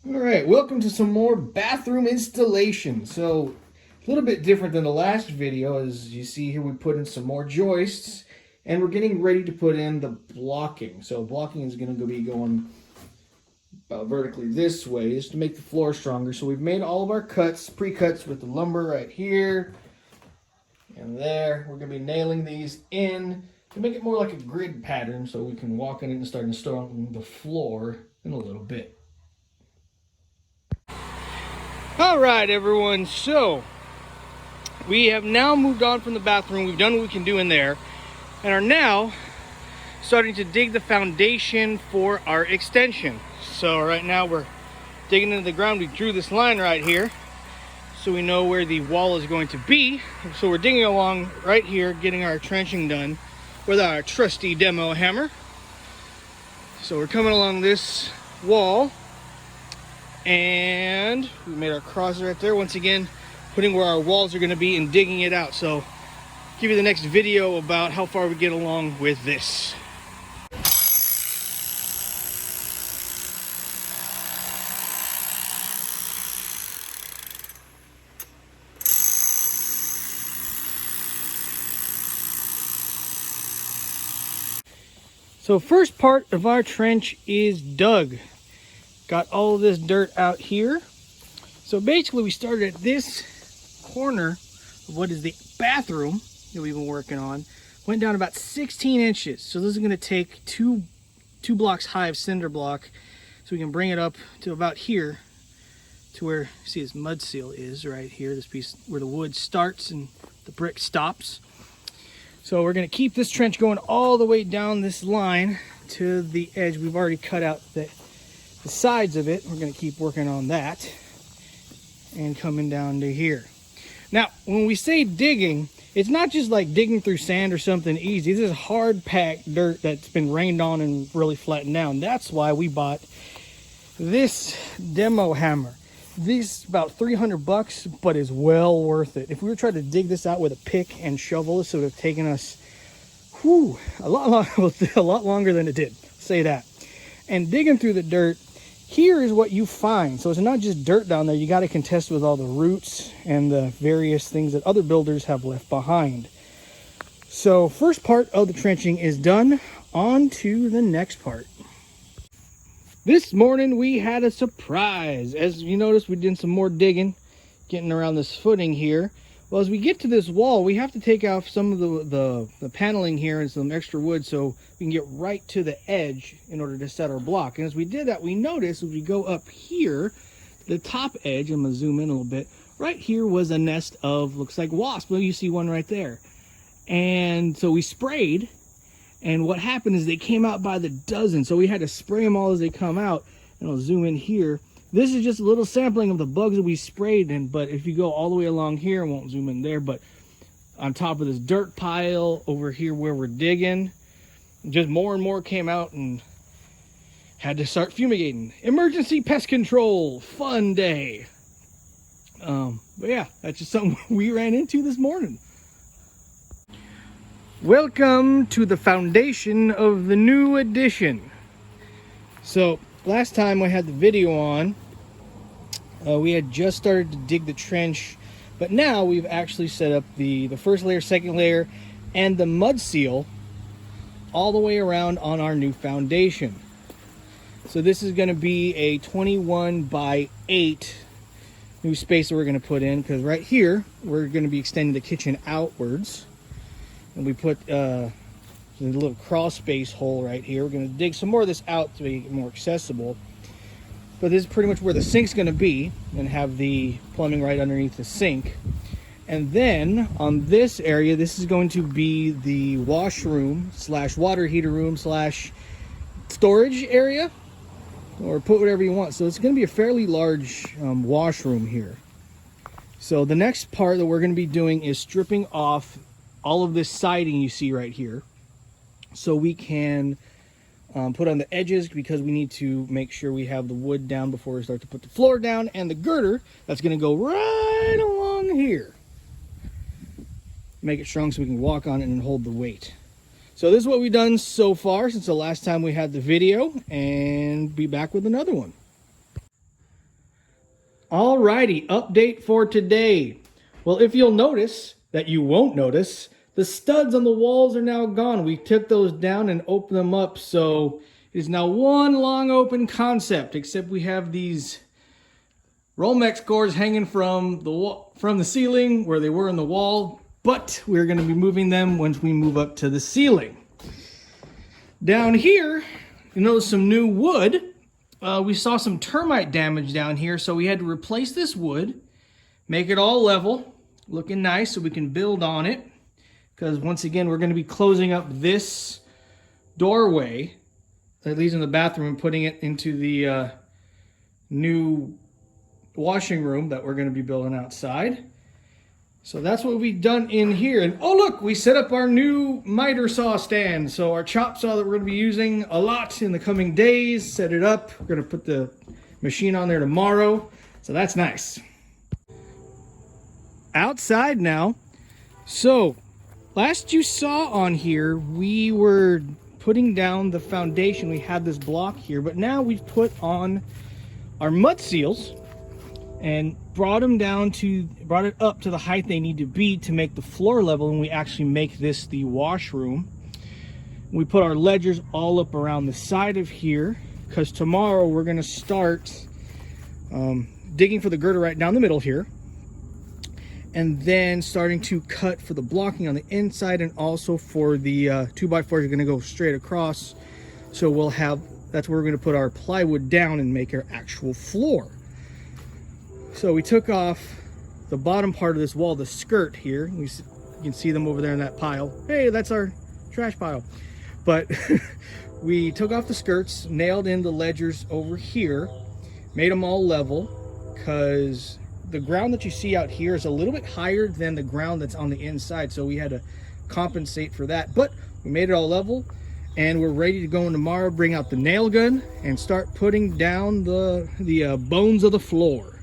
All right, welcome to some more bathroom installation. So, a little bit different than the last video. As you see here, we put in some more joists, and we're getting ready to put in the blocking. So, blocking is going to be going vertically this way, just to make the floor stronger. So, we've made all of our cuts, pre-cuts with the lumber right here and there. We're going to be nailing these in to make it more like a grid pattern, so we can walk in it and start installing the floor in a little bit. All right, everyone, so we have now moved on from the bathroom. We've done what we can do in there and are now starting to dig the foundation for our extension. So right now we're digging into the ground. We drew this line right here so we know where the wall is going to be. So we're digging along right here, getting our trenching done with our trusty demo hammer. So we're coming along this wall, and we made our cross right there. Once again, putting where our walls are going to be and digging it out. So give you the next video about how far we get along with this. So first part of our trench is dug. Got all of this dirt out here. So basically we started at this corner of what is the bathroom that we've been working on. Went down about 16 inches. So this is going to take two blocks high of cinder block, so we can bring it up to about here, to where, see, this mud seal is right here, this piece where the wood starts and the brick stops. So we're going to keep this trench going all the way down this line to the edge. We've already cut out the sides of it. We're going to keep working on that and coming down to here. Now, when we say digging, it's not just like digging through sand or something easy. This is hard packed dirt that's been rained on and really flattened down. That's why we bought this demo hammer. This is about 300 bucks, but is well worth it. If we were trying to dig this out with a pick and shovel, this would have taken us a lot longer than it did. Say that. And digging through the dirt, here is what you find. So it's not just dirt down there. You got to contest with all the roots and the various things that other builders have left behind. So first part of the trenching is done. On to the next part. This morning we had a surprise. As you notice, we did some more digging, getting around this footing here. Well, as we get to this wall, we have to take off some of the paneling here and some extra wood so we can get right to the edge in order to set our block. And as we did that, we noticed as we go up here, the top edge, I'm going to zoom in a little bit, right here was a nest of, looks like wasps. Well, you see one right there. And so we sprayed, and what happened is they came out by the dozen. So we had to spray them all as they come out. And I'll zoom in here. This is just a little sampling of the bugs that we sprayed in, but if you go all the way along here, I won't zoom in there, but on top of this dirt pile over here where we're digging, just more and more came out and had to start fumigating. Emergency pest control, fun day. But yeah, that's just something we ran into this morning. Welcome to the foundation of the new addition. So last time I had the video on, we had just started to dig the trench, but now we've actually set up the first layer, second layer, and the mud seal all the way around on our new foundation. So this is going to be a 21 by 8 new space that we're going to put in, because right here we're going to be extending the kitchen outwards, and we put a little crawl space hole right here. We're going to dig some more of this out to make it more accessible. But this is pretty much where the sink's going to be, and have the plumbing right underneath the sink. And then on this area, this is going to be the washroom slash water heater room slash storage area, or put whatever you want. So it's going to be a fairly large washroom here. So the next part that we're going to be doing is stripping off all of this siding you see right here, so we can put on the edges, because we need to make sure we have the wood down before we start to put the floor down, and the girder that's going to go right along here. Make it strong so we can walk on it and hold the weight. So this is what we've done so far since the last time we had the video, and be back with another one. Alrighty, update for today. Well, if you'll notice, that you won't notice, the studs on the walls are now gone. We took those down and opened them up, so it is now one long open concept, except we have these Romex cords hanging from the ceiling where they were in the wall, but we're going to be moving them once we move up to the ceiling. Down here, you notice some new wood. We saw some termite damage down here, so we had to replace this wood, make it all level, looking nice so we can build on it. Because once again, we're going to be closing up this doorway that leads in the bathroom and putting it into the new washing room that we're going to be building outside. So that's what we've done in here. And oh look, we set up our new miter saw stand. So our chop saw that we're going to be using a lot in the coming days, set it up. We're going to put the machine on there tomorrow. So that's nice. Outside now. So last you saw on here, we were putting down the foundation. We had this block here, but now we've put on our mud seals and brought it up to the height they need to be to make the floor level, and we actually make this the washroom. We put our ledgers all up around the side of here, because tomorrow we're going to start digging for the girder right down the middle here, and then starting to cut for the blocking on the inside, and also for the 2x4s are going to go straight across. So we'll have, that's where we're going to put our plywood down and make our actual floor. So we took off the bottom part of this wall, the skirt here. You can see them over there in that pile. Hey, that's our trash pile. But we took off the skirts, nailed in the ledgers over here, made them all level, because the ground that you see out here is a little bit higher than the ground that's on the inside. So we had to compensate for that. But we made it all level, and we're ready to go in tomorrow, bring out the nail gun, and start putting down the bones of the floor.